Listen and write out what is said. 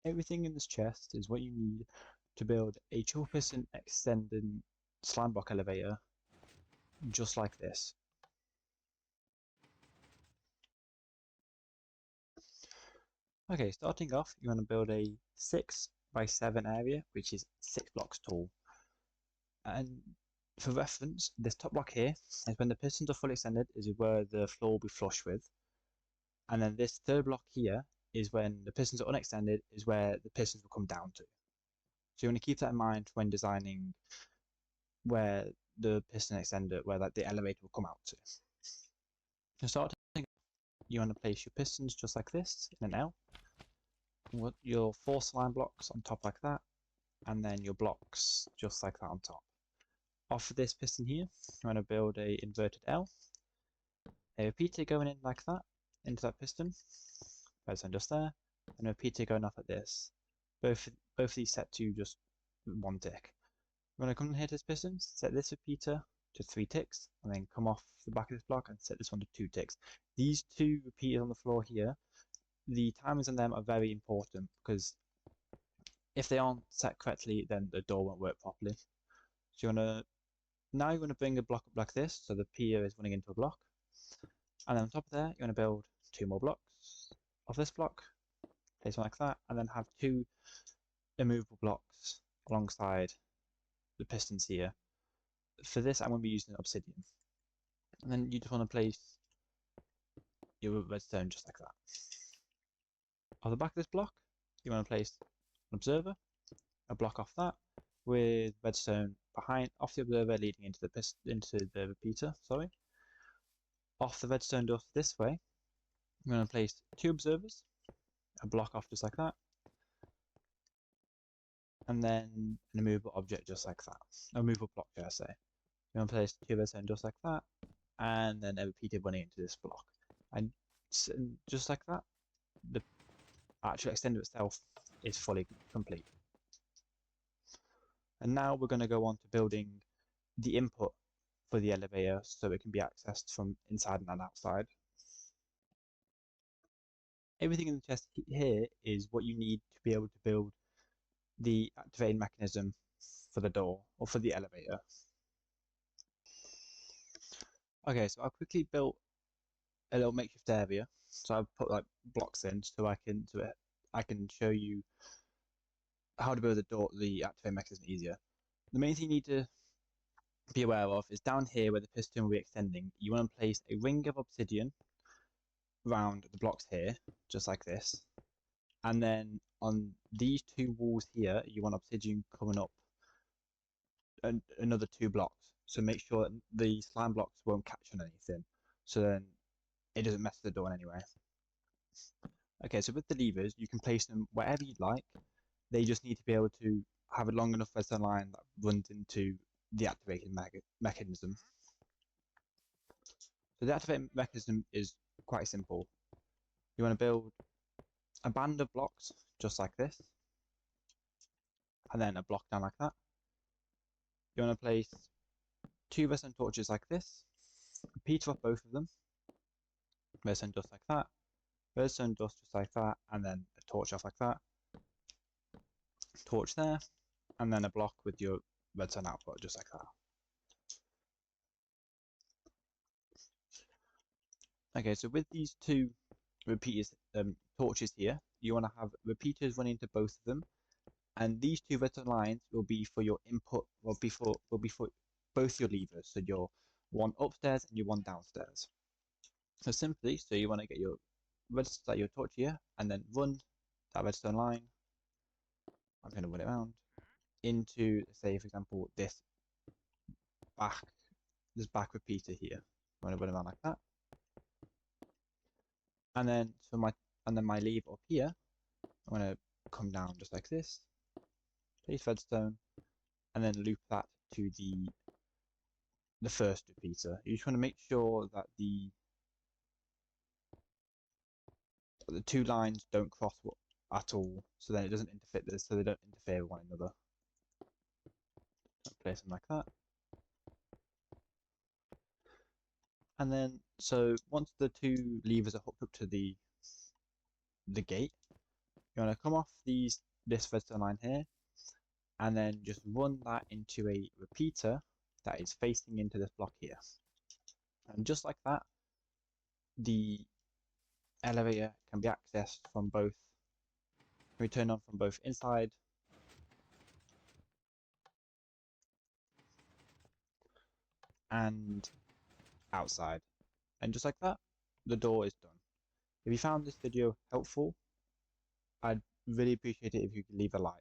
Everything in this chest is what you need to build a triple piston extending slime block elevator just like this. Okay, starting off, you want to build a 6 by 7 area, which is 6 blocks tall. And for reference, this top block here is when the pistons are fully extended, is where the floor will be flush with. And then this third block here is when the pistons are unextended, is where the pistons will come down to. So you want to keep that in mind when designing where the piston extender, where like the elevator will come out to. To start, you want to place your pistons just like this in an L. Your 4 slime blocks on top like that, and then your blocks just like that on top. Off of this piston here, you want to build a inverted L, a repeater going in like that into that piston, redstone just there, and a repeater going off like this. Both of these set to just 1 tick. You want to come in here to this piston, set this repeater to 3 ticks, and then come off the back of this block and set this one to 2 ticks. These 2 repeaters on the floor here, the timings on them are very important because if they aren't set correctly, then the door won't work properly. So now you want to bring a block up like this, so the pier is running into a block. And then on top of there, you want to build 2 more blocks of this block, place one like that, and then have 2 immovable blocks alongside the pistons here. For this, I'm going to be using obsidian. And then you just want to place your redstone just like that. Off the back of this block, you want to place an observer, a block off that, with redstone off the observer leading into the repeater. Sorry. Off the redstone dust this way, I'm going to place 2 observers, a block off just like that, and then an immovable object just like that. A immovable block, dare I say. I'm going to place 2 redstone just like that, and then a repeater running into this block. And just like that, the actual extender itself is fully complete. And now we're going to go on to building the input for the elevator so it can be accessed from inside and outside. Everything in the chest here is what you need to be able to build the activating mechanism for the door or for the elevator. Okay, so I quickly built a little makeshift area. So I've put like blocks in so I can show you how to build the activating mechanism easier. The main thing you need to be aware of is down here where the piston will be extending, you want to place a ring of obsidian around the blocks here, just like this. And then on these 2 walls here, you want obsidian coming up another 2 blocks. So make sure that the slime blocks won't catch on anything. So then it doesn't mess with the door in any way. Okay, so with the levers, you can place them wherever you'd like. They just need to be able to have a long enough redstone line that runs into the activating mechanism. So the activating mechanism is quite simple. You want to build a band of blocks just like this, and then a block down like that. You want to place 2 redstone torches like this, repeater off both of them, redstone dust like that, redstone dust just like that, and then a torch off like that, torch there, and then a block with your redstone output just like that. Okay, so with these 2 repeaters, torches here, you want to have repeaters running into both of them, and these 2 redstone lines will be for your input, will be for both your levers, so your one upstairs and your one downstairs. So simply, so you want to get your torch here, and then run that redstone line. I'm going to run it around into, say, for example, this back repeater here. I'm going to run it around like that. And then my lever up here, I'm going to come down just like this, place redstone, and then loop that to the first repeater. You just want to make sure that the 2 lines don't cross at all, so then it doesn't interfere. So they don't interfere with one another. Place them like that. And then, so once the 2 levers are hooked up to the gate, You want to come off this redstone line here, and then just run that into a repeater that is facing into this block here. And just like that, the elevator can be accessed from both, can be turned on from both inside and outside. And just like that, the door is done. If you found this video helpful, I'd really appreciate it if you could leave a like.